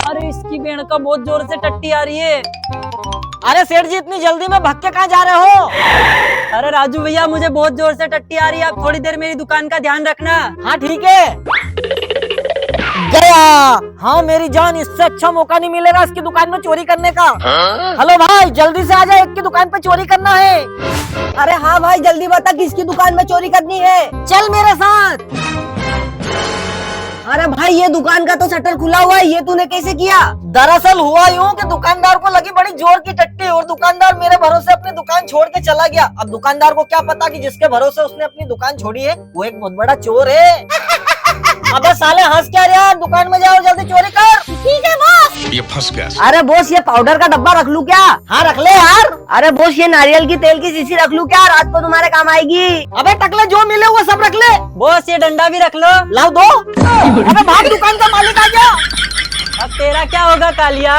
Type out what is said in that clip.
अरे इसकी भेड़ का बहुत जोर से टट्टी आ रही है। अरे सेठ जी इतनी जल्दी में भाग के कहाँ जा रहे हो? अरे राजू भैया मुझे बहुत जोर से टट्टी आ रही है, आप थोड़ी देर मेरी दुकान का ध्यान रखना। हाँ ठीक है। गया। हाँ मेरी जान, इससे अच्छा मौका नहीं मिलेगा इसकी दुकान में चोरी करने का। हेलो भाई जल्दी से आ जा, एक की दुकान पे चोरी करना है। अरे हाँ भाई जल्दी बता किसकी दुकान में चोरी करनी है। चल मेरे साथ। अरे भाई ये दुकान का तो शटर खुला हुआ है, ये तूने कैसे किया? दरअसल हुआ यूं कि दुकानदार को लगी बड़ी जोर की टट्टी और दुकानदार मेरे भरोसे अपनी दुकान छोड़ के चला गया। अब दुकानदार को क्या पता कि जिसके भरोसे उसने अपनी दुकान छोड़ी है वो एक बहुत बड़ा चोर है। अबे साले हंस क्या रहा है, दुकान में जाओ जल्दी चोरी कर। ठीक है बॉस। ये फंस गया। अरे बॉस ये पाउडर का डब्बा रख लूं क्या? हाँ रख ले यार। अरे बॉस ये नारियल की तेल की शीशी रख लूं क्या? रात को तुम्हारे काम आएगी। अबे टकले जो मिले वो सब रख ले। बॉस ये डंडा भी रख लो। लाओ दो। अबे भाग, दुकान का मालिक आ गया। अब तेरा क्या होगा कालिया?